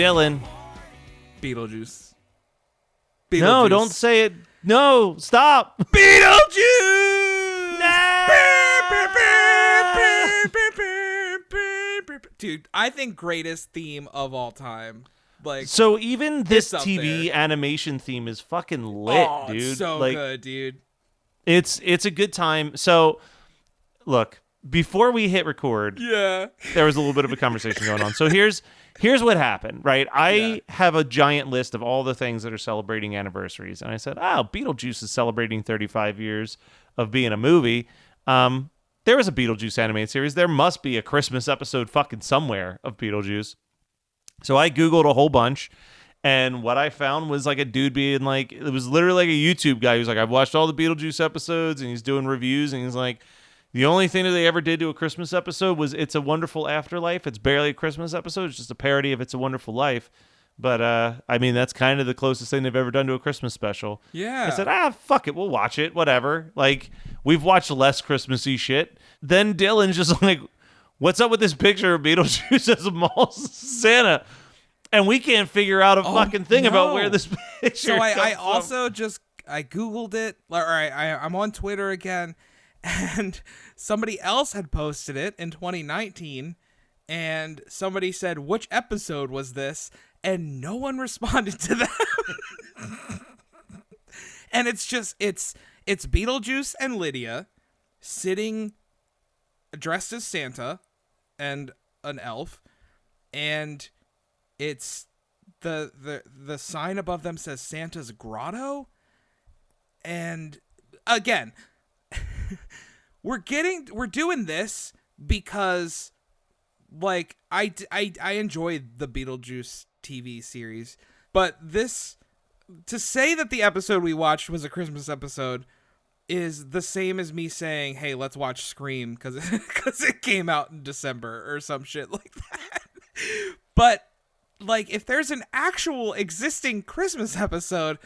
Dylan. Beetlejuice. No, don't say it. No, stop. Beetlejuice! No! Dude, I think greatest theme of all time. Like, so even this up TV there. animation theme is fucking lit, dude. It's so like, good, dude. It's a good time. So, look, before we hit record, Yeah. there was a little bit of a conversation going on. So here's what happened, right? I have a giant list of all the things that are celebrating anniversaries, and I said, Beetlejuice is celebrating 35 years of being a movie. There was a Beetlejuice animated series. There must be a Christmas episode fucking somewhere of Beetlejuice. So I Googled a whole bunch, and what I found was like a dude being like, it was literally like a YouTube guy who's like, I've watched all the Beetlejuice episodes, and he's doing reviews, and he's like, the only thing that they ever did to a Christmas episode was It's a Wonderful Afterlife. It's barely a Christmas episode. It's just a parody of It's a Wonderful Life. But, I mean, that's kind of the closest thing they've ever done to a Christmas special. Yeah. I said, fuck it. We'll watch it. Whatever. Like, we've watched less Christmassy shit. Then Dylan's just like, what's up with this picture of Beetlejuice as a mall Santa? And we can't figure out a fucking thing about where this picture So I comes from. also I Googled it. Or I'm on Twitter again. And somebody else had posted it in 2019, and somebody said, which episode was this? And no one responded to that. And it's Beetlejuice and Lydia sitting dressed as Santa and an elf, and it's the sign above them says Santa's Grotto. And again, we're doing this because, like, I enjoy the Beetlejuice TV series, but this, to say that the episode we watched was a Christmas episode is the same as me saying, hey, let's watch Scream because it came out in December or some shit like that. But, like, if there's an actual existing Christmas episode,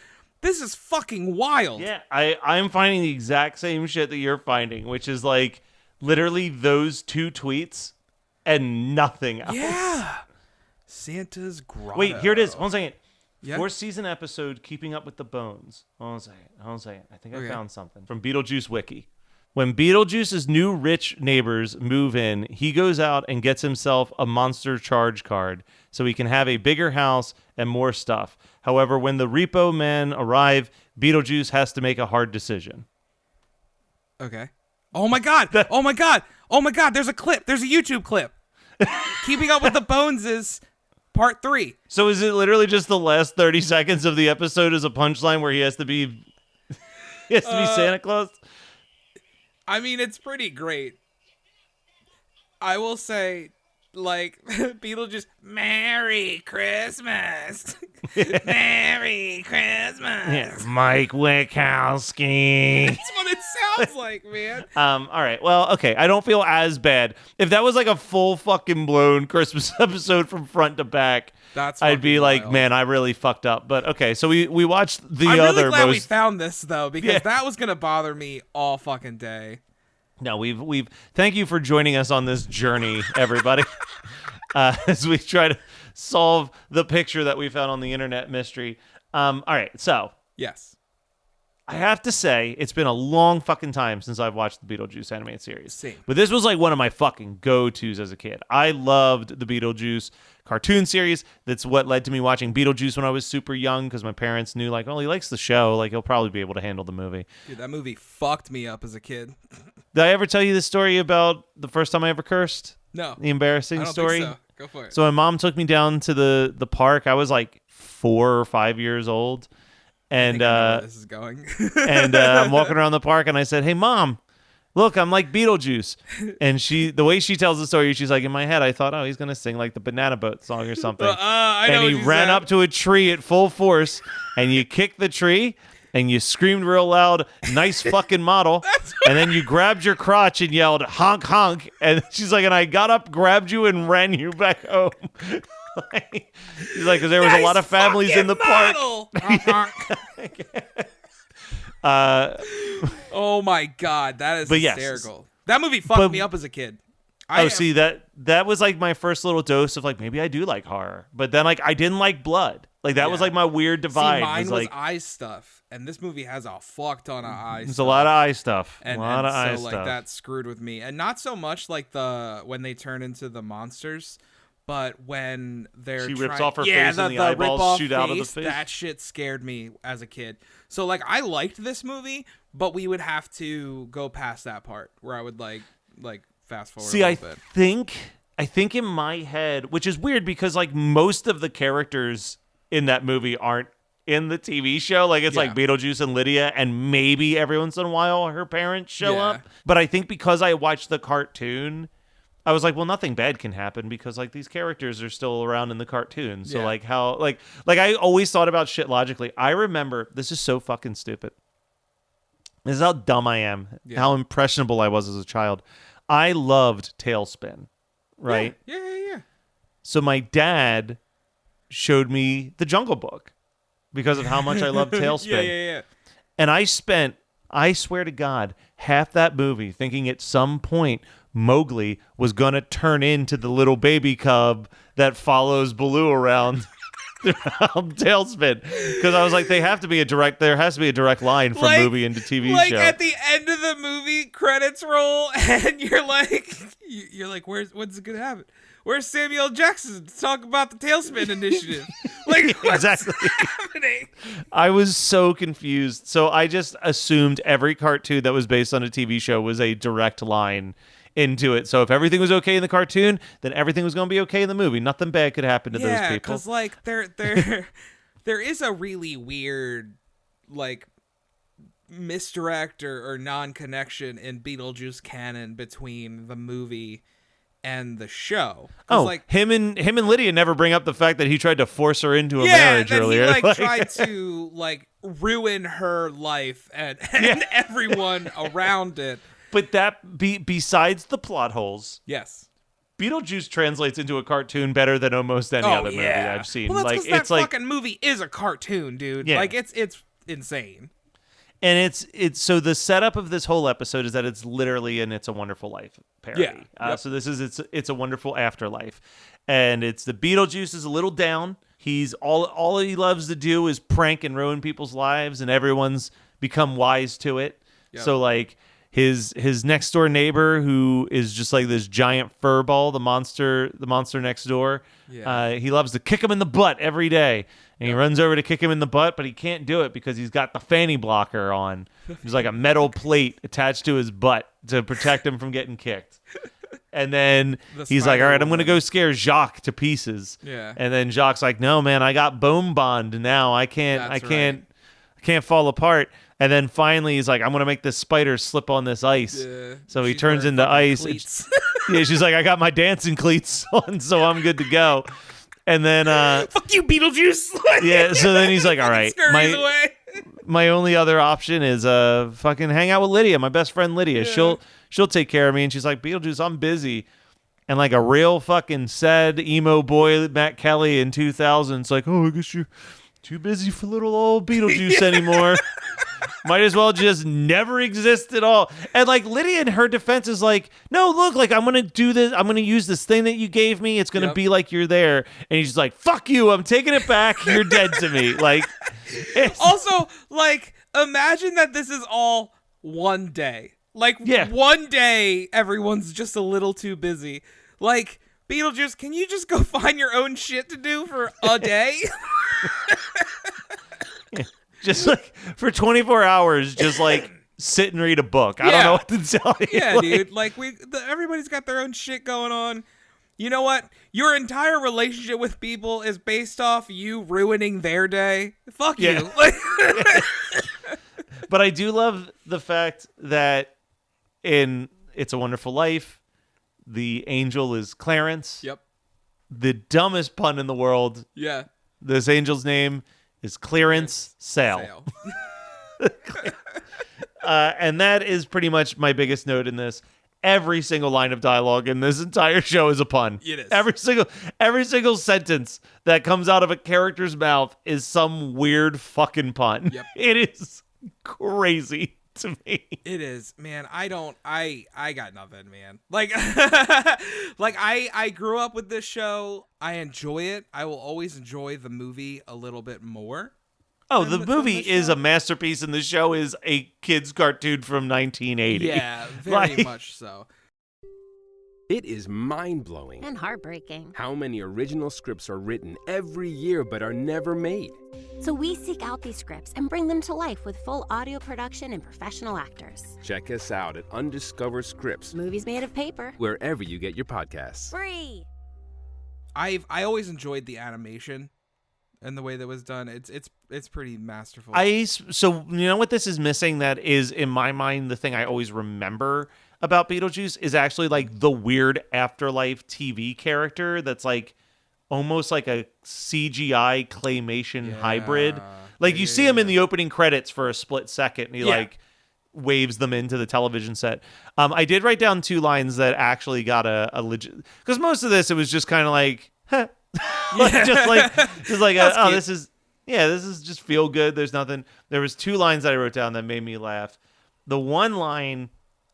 this is fucking wild. Yeah, I'm finding the exact same shit that you're finding, which is like literally those two tweets and nothing else. Yeah. Santa's Grotto. Wait, here it is. 1 second. Yeah. 4th season episode, Keeping Up with the Bones. Hold on a second. I think I Okay. found something from Beetlejuice Wiki. When Beetlejuice's new rich neighbors move in, he goes out and gets himself a monster charge card so he can have a bigger house and more stuff. However, when the repo men arrive, Beetlejuice has to make a hard decision. Okay. Oh my god. Oh my god. Oh my god. There's a clip. There's a YouTube clip. Keeping Up with the Bones is part 3. So is it literally just the last 30 seconds of the episode is a punchline where he has to be Santa Claus? I mean, it's pretty great. I will say, like, Beetlejuice, Merry Christmas. Merry Christmas. Yeah, Mike Wachowski. That's what it sounds like, man. All right. Well, okay. I don't feel as bad. If that was like a full fucking blown Christmas episode from front to back, I'd be like, wild. man, I really fucked up. But okay, so we watched the I'm other really glad we most. found this though, because that was gonna bother me all fucking day. No, we've. Thank you for joining us on this journey, everybody, as we try to solve the picture that we found on the internet mystery. All right, so Yes. I have to say, it's been a long fucking time since I've watched the Beetlejuice animated series. Same. But this was like one of my fucking go-tos as a kid. I loved the Beetlejuice cartoon series. That's what led to me watching Beetlejuice when I was super young, because my parents knew, like, oh, he likes the show. Like, he'll probably be able to handle the movie. Dude, that movie fucked me up as a kid. Did I ever tell you the story about the first time I ever cursed? No. The embarrassing I don't story? think so. Go for it. So my mom took me down to the park. I was like 4 or 5 years old. And I know where this is going. and I'm walking around the park, and I said, "Hey, Mom, look, I'm like Beetlejuice." And the way she tells the story, she's like, in my head, I thought, oh, he's gonna sing like the Banana Boat song or something. I know and he what you ran said. up to a tree at full force, and you kicked the tree, and you screamed real loud, "Nice fucking model!" And then you grabbed your crotch and yelled, "Honk, honk!" And she's like, and I got up, grabbed you, and ran you back home. He's like, because there was a lot of families in the park. Oh my god, that is But yes. hysterical. That movie fucked me up as a kid. See, that was like my first little dose of like, maybe I do like horror. But then like I didn't like blood. Like that was like my weird divide. See, mine was like eye stuff. And this movie has a fuck ton of eye stuff. There's a lot of eye stuff. And, a lot of eye so, stuff. like, that screwed with me. And not so much like when they turn into the monsters, but when she rips off her face and the eyeballs shoot out of the face. That shit scared me as a kid. So, like, I liked this movie, but we would have to go past that part where I would, like fast forward a little bit. I think in my head, which is weird because, like, most of the characters in that movie aren't in the TV show. Like, it's like Beetlejuice and Lydia, and maybe every once in a while her parents show up. But I think because I watched the cartoon, I was like, well, nothing bad can happen because, like, these characters are still around in the cartoon. So, like, how, like I always thought about shit logically. I remember, this is so fucking stupid. This is how dumb I am, how impressionable I was as a child. I loved Tailspin, right? Yeah. So my dad showed me The Jungle Book because of how much I love Tailspin. Yeah. And I spent, I swear to God, half that movie thinking at some point Mowgli was going to turn into the little baby cub that follows Baloo around Tailspin. Because I was like, there has to be a direct line from movie into TV show. Like at the end of the movie, credits roll, and you're like, what's it going to happen? Where's Samuel L. Jackson to talk about the Tailspin Initiative? Like, what's happening? I was so confused. So I just assumed every cartoon that was based on a TV show was a direct line into it. So if everything was okay in the cartoon, then everything was going to be okay in the movie. Nothing bad could happen to those people. Yeah, because, like, there is a really weird, like, misdirect or non-connection in Beetlejuice canon between the movie and the show. Like, him and Lydia never bring up the fact that he tried to force her into a marriage earlier. He tried to like ruin her life and everyone around it. But besides the plot holes, yes, Beetlejuice translates into a cartoon better than almost any other movie I've seen. Well, that's because that fucking movie is a cartoon, dude. Yeah. Like it's insane. And it's so the setup of this whole episode is that it's literally an It's a Wonderful Life parody. So this is It's a Wonderful Afterlife, and it's the Beetlejuice is a little down. He's all he loves to do is prank and ruin people's lives, and everyone's become wise to it. Yep. So like his next door neighbor, who is just like this giant fur ball, the monster next door. Yeah. He loves to kick him in the butt every day. And he runs over to kick him in the butt, but he can't do it because he's got the fanny blocker on. There's like a metal plate attached to his butt to protect him from getting kicked. And then he's like, all right, I'm going to go scare Jacques to pieces. Yeah. And then Jacques like, no, man, I got bone bond now. I can't fall apart. And then finally he's like, I'm going to make this spider slip on this ice. Yeah. So he turns into ice. She's like, I got my dancing cleats on, so I'm good to go. And then fuck you, Beetlejuice. So then he's like, all right, my only other option is fucking hang out with Lydia, my best friend Lydia. Yeah. She'll take care of me. And she's like, Beetlejuice, I'm busy. And like a real fucking sad emo boy, Matt Kelly in 2000, it's like, oh, I guess you're too busy for little old Beetlejuice anymore. Might as well just never exist at all. And like Lydia in her defense is like, no, look, like I'm going to do this. I'm going to use this thing that you gave me. It's going to be like you're there. And he's just like, fuck you. I'm taking it back. You're dead to me. Like, also, like, imagine that this is all one day. Like, one day, everyone's just a little too busy. Like, Beetlejuice, can you just go find your own shit to do for a day? Just like for 24 hours, just like sit and read a book. I don't know what to tell you. Yeah, dude. Like everybody's got their own shit going on. You know what? Your entire relationship with people is based off you ruining their day. Fuck you. But I do love the fact that in It's a Wonderful Life, the angel is Clarence. Yep. The dumbest pun in the world. Yeah. This angel's name is Clearance Sale. And that is pretty much my biggest note in this. Every single line of dialogue in this entire show is a pun. It is. Every single sentence that comes out of a character's mouth is some weird fucking pun. Yep. It is crazy. to me. It is, man. I got nothing, man. Like, like I grew up with this show. I enjoy it. I will always enjoy the movie a little bit more. Oh, the movie is a masterpiece, and the show is a kid's cartoon from 1980. Yeah, very much so. It is mind-blowing and heartbreaking how many original scripts are written every year but are never made. So we seek out these scripts and bring them to life with full audio production and professional actors. Check us out at Undiscovered Scripts, Movies made of paper. wherever you get your podcasts. Free. I always enjoyed the animation and the way that was done. It's pretty masterful. So you know what this is missing that is, in my mind, the thing I always remember about Beetlejuice is actually like the weird Afterlife TV character that's like almost like a CGI claymation hybrid. Like you see him in the opening credits for a split second, and he like waves them into the television set. I did write down 2 lines that actually got a legit, because most of this it was just kind of like, huh. just like oh, this is just feel good. There's nothing. There was 2 lines that I wrote down that made me laugh. The one line,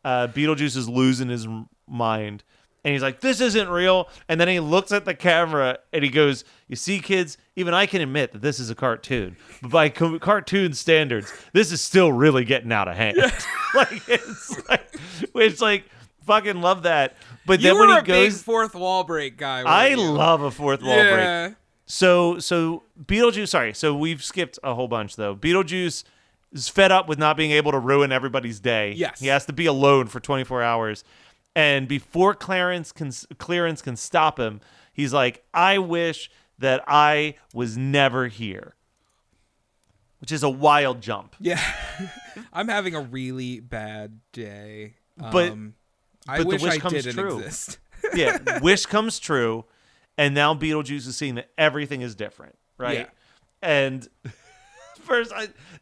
Beetlejuice is losing his mind, and he's like, "This isn't real." And then he looks at the camera and he goes, "You see, kids, even I can admit that this is a cartoon, but by cartoon standards, this is still really getting out of hand." It's like fucking love that. But you then were when he a goes, big fourth wall break guy. I You? love a fourth wall break. So Beetlejuice. Sorry, so we've skipped a whole bunch though. Beetlejuice is fed up with not being able to ruin everybody's day. Yes. He has to be alone for 24 hours. And before clearance can stop him, he's like, "I wish that I was never here." Which is a wild jump. Yeah. I'm having a really bad day. But I the wish wish I comes didn't true. exist. Yeah, wish comes true. And now Beetlejuice is seeing that everything is different, right? Yeah. And first,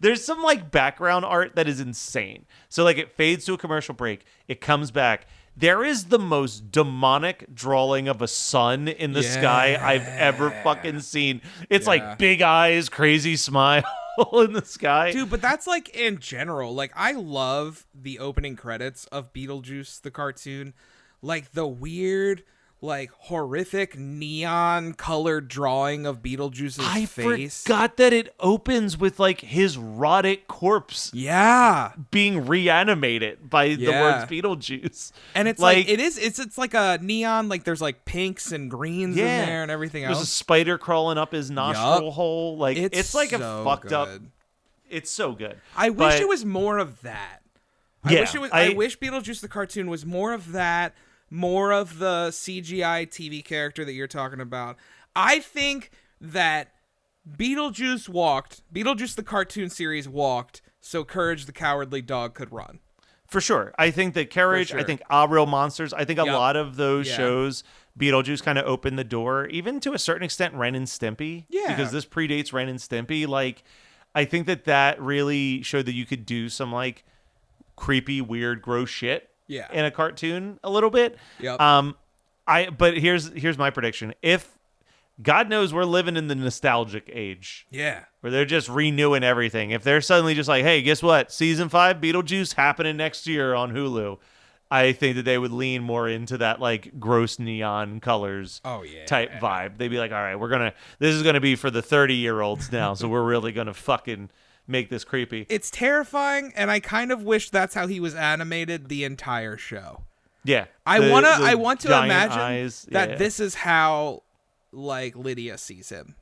there's some like background art that is insane. So like it fades to a commercial break. It comes back. There is the most demonic drawing of a sun in the sky I've ever fucking seen. It's like big eyes, crazy smile in the sky. Dude, but that's like in general. Like I love the opening credits of Beetlejuice the cartoon. Like the weird, like horrific neon colored drawing of Beetlejuice's face. I forgot that it opens with like his rotted corpse being reanimated by the words Beetlejuice. And it's like it's like a neon, like there's like pinks and greens in there and everything else. There's a spider crawling up his nostril hole. Like it's like so a fucked good. up. It's so good. I wish it was more of that. I wish Beetlejuice the cartoon was more of that. More of the CGI TV character that you're talking about. I think that Beetlejuice the cartoon series walked, so Courage the Cowardly Dog could run. For sure. I think that Courage, I think Real Monsters, I think a lot of those shows, Beetlejuice kind of opened the door, even to a certain extent, Ren and Stimpy. Yeah. Because this predates Ren and Stimpy. Like, I think that really showed that you could do some, like, creepy, weird, gross shit. Yeah. In a cartoon a little bit. Yep. But here's my prediction. If God knows we're living in the nostalgic age. Yeah. Where they're just renewing everything. If they're suddenly just like, hey, guess what? Season 5 Beetlejuice happening next year on Hulu. I think that they would lean more into that like gross neon colors type vibe. They'd be like, all right, this is gonna be for the 30-year-olds now, so we're really gonna fucking make this creepy. It's terrifying, and I kind of wish that's how he was animated the entire show. Yeah. I want to imagine that this is how like Lydia sees him.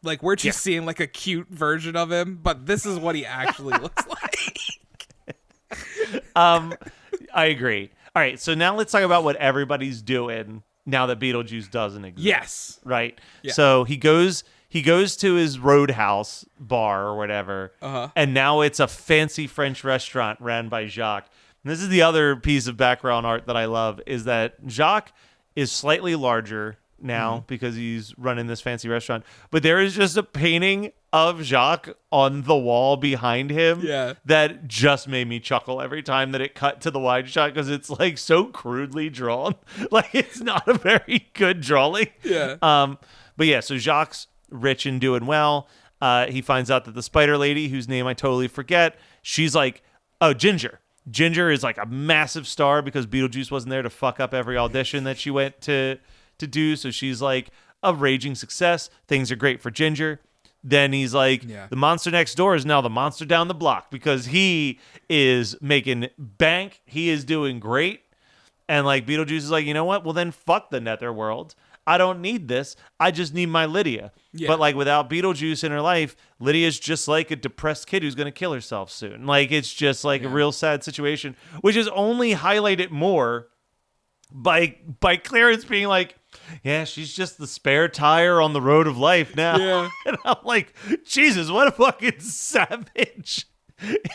Like we're just seeing like a cute version of him, but this is what he actually looks like. I agree. All right, so now let's talk about what everybody's doing now that Beetlejuice doesn't exist. Yes. Right? Yeah. So he goes to his Roadhouse bar or whatever, and now it's a fancy French restaurant ran by Jacques. And this is the other piece of background art that I love, is that Jacques is slightly larger now because he's running this fancy restaurant. But there is just a painting of Jacques on the wall behind him that just made me chuckle every time that it cut to the wide shot, because it's like so crudely drawn. Like it's not a very good drawing. Yeah. But yeah, so Jacques rich and doing well. He finds out that the spider lady, whose name I totally forget, she's like Oh, Ginger. Ginger is like a massive star because Beetlejuice wasn't there to fuck up every audition that she went to do. So she's like a raging success. Things are great for Ginger. Then he's like, the monster next door is now the monster down the block because he is making bank. He is doing great. And like Beetlejuice is like, you know what? Well, then fuck the netherworld. I don't need this. I just need my Lydia. Yeah. But like without Beetlejuice in her life, Lydia's just like a depressed kid who's going to kill herself soon. Like it's just like a real sad situation, which is only highlighted more by Clarence being like, yeah, she's just the spare tire on the road of life now. Yeah. And I'm like, Jesus, what a fucking savage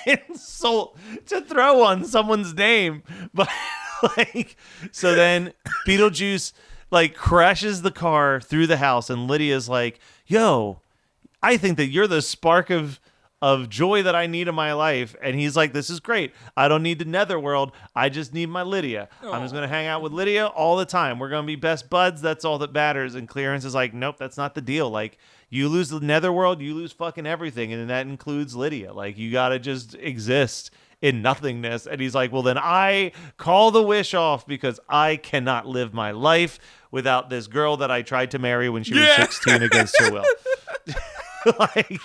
insult to throw on someone's name. But like, so then Beetlejuice like crashes the car through the house and Lydia's like, yo, I think that you're the spark of joy that I need in my life. And he's like, this is great. I don't need the netherworld. I just need my Lydia. I'm just going to hang out with Lydia all the time. We're going to be best buds. That's all that matters. And Clarence is like, nope, that's not the deal. Like you lose the netherworld, you lose fucking everything. And that includes Lydia. Like you got to just exist in nothingness. And he's like, well, then I call the wish off because I cannot live my life without this girl that I tried to marry when she was 16 against her will. Like,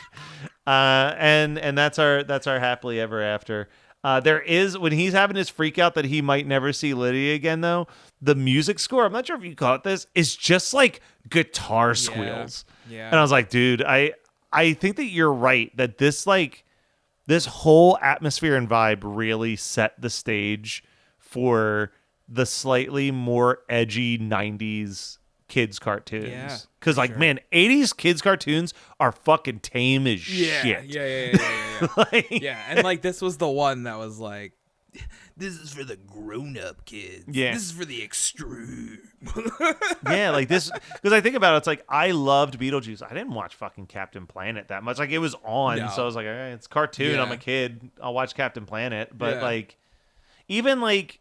and that's our happily ever after. There is, when he's having his freak out that he might never see Lydia again, though, the music score, I'm not sure if you caught this, is just like guitar squeals. Yeah. And I was like, dude, I think that you're right, that this whole atmosphere and vibe really set the stage for the slightly more edgy 90s kids cartoons. Yeah. Because man, 80s kids cartoons are fucking tame as shit. Yeah. Like, and like this was the one that was like, this is for the grown-up kids. Yeah. This is for the extreme. Yeah, like this, because I think about it, it's like I loved Beetlejuice. I didn't watch fucking Captain Planet that much. Like it was on, so I was like, it's a cartoon. I'm a kid. I'll watch Captain Planet. But like, even like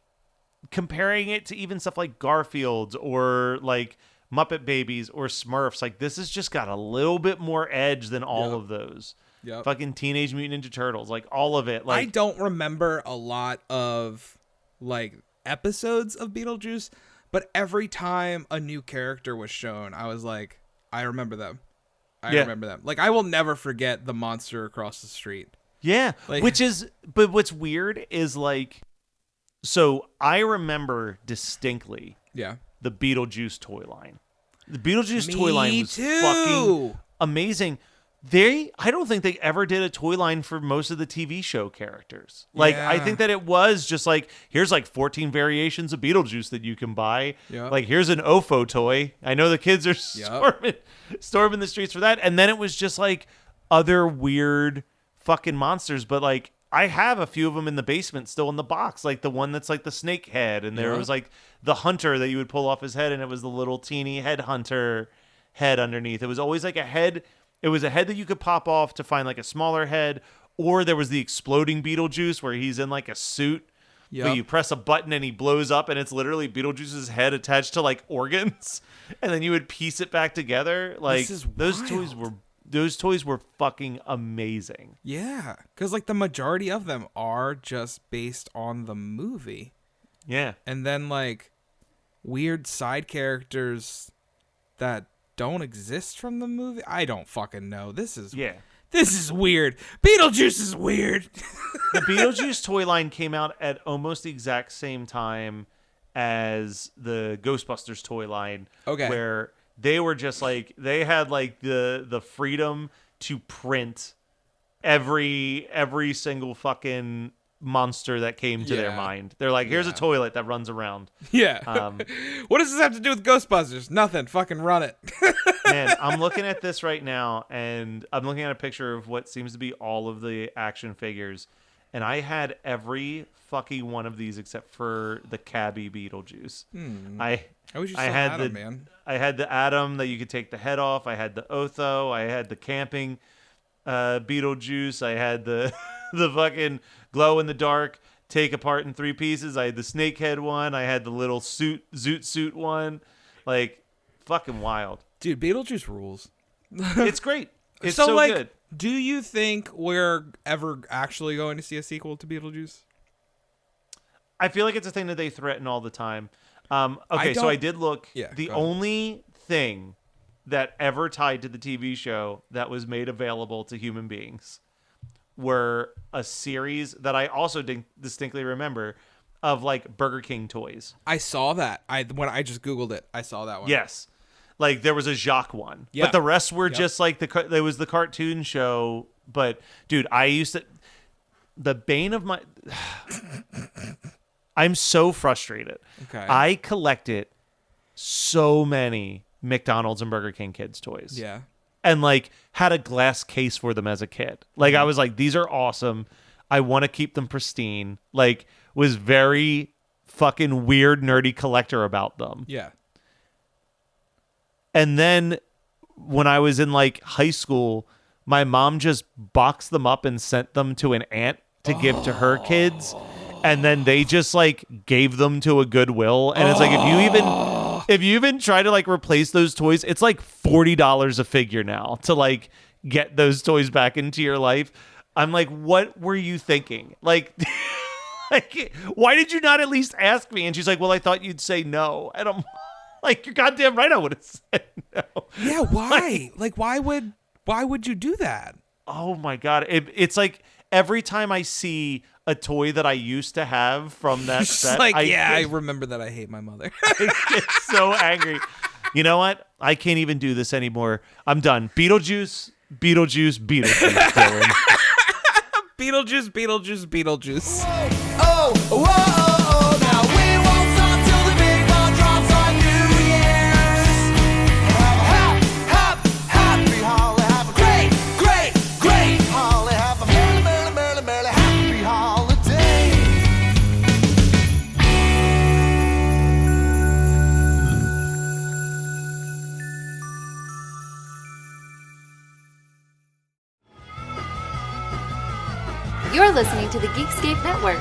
comparing it to even stuff like Garfield or like Muppet Babies or Smurfs, like this has just got a little bit more edge than all of those. Yep. Fucking Teenage Mutant Ninja Turtles, like all of it. Like I don't remember a lot of like episodes of Beetlejuice, but every time a new character was shown, I was like, I remember them. I remember them. Like I will never forget the monster across the street. Yeah, like, but what's weird is like, so I remember distinctly. Yeah. The Beetlejuice toy line. The Beetlejuice toy line was fucking amazing. I don't think they ever did a toy line for most of the TV show characters. Like, I think that it was just like, here's like 14 variations of Beetlejuice that you can buy. Yep. Like, here's an OFO toy. I know the kids are storming the streets for that. And then it was just like other weird fucking monsters. But like, I have a few of them in the basement still in the box. Like the one that's like the snake head. And there was like the hunter that you would pull off his head. And it was the little teeny head hunter head underneath. It was always like a head. It was a head that you could pop off to find like a smaller head. Or there was the exploding Beetlejuice where he's in like a suit. Yep. Where you press a button and he blows up. And it's literally Beetlejuice's head attached to like organs. And then you would piece it back together. Like those toys were fucking amazing. Yeah, because like the majority of them are just based on the movie. Yeah. And then like weird side characters that don't exist from the movie. I don't fucking know. This is weird. Beetlejuice is weird. The Beetlejuice toy line came out at almost the exact same time as the Ghostbusters toy line. Okay. Where they were just like, they had like the freedom to print every single fucking monster that came to their mind. They're like, here's a toilet that runs around. Yeah. What does this have to do with Ghostbusters? Nothing. Fucking run it. Man, I'm looking at this right now, and I'm looking at a picture of what seems to be all of the action figures, and I had every fucking one of these except for the cabbie Beetlejuice. I wish you still had them, man. I had the Adam that you could take the head off. I had the Otho. I had the camping Beetlejuice. I had the the fucking glow in the dark, take apart in 3 pieces. I had the snakehead one. I had the little zoot suit one. Like, fucking wild. Dude, Beetlejuice rules. It's great. It's so like, good. Do you think we're ever actually going to see a sequel to Beetlejuice? I feel like it's a thing that they threaten all the time. I So I did look. Yeah, the go ahead. only thing that ever tied to the TV show that was made available to human beings were a series that I also distinctly remember of like Burger King toys. I saw that. When I just Googled it, I saw that one. Yes. Like there was a Jacques one, Yeah. but the rest were just like there was the cartoon show. But dude, I used to, the bane of my, I'm so frustrated. Okay. I collected so many McDonald's and Burger King kids toys. Yeah. And like had a glass case for them as a kid. Like I was like, these are awesome. I want to keep them pristine. Like was very fucking weird, nerdy collector about them. Yeah. And then when I was in like high school, my mom just boxed them up and sent them to an aunt to give to her kids. And then they just like gave them to a Goodwill. And it's like, if you even try to like replace those toys, it's like $40 a figure now to like get those toys back into your life. I'm like, what were you thinking? Like, like, why did you not at least ask me? And she's like, well, I thought you'd say no. And I'm like, you're goddamn right I would have said no. Yeah, why? Like why would you do that? Oh my God. It's like every time I see a toy that I used to have from that Just set, like, I remember that I hate my mother. I get so angry. You know what? I can't even do this anymore. I'm done. Beetlejuice, Dylan. Beetlejuice. Now we won't stop till the big ball drops on New Year's. Happy holiday, have a great holiday, have a merry happy holiday. You're listening to the Geekscape Network.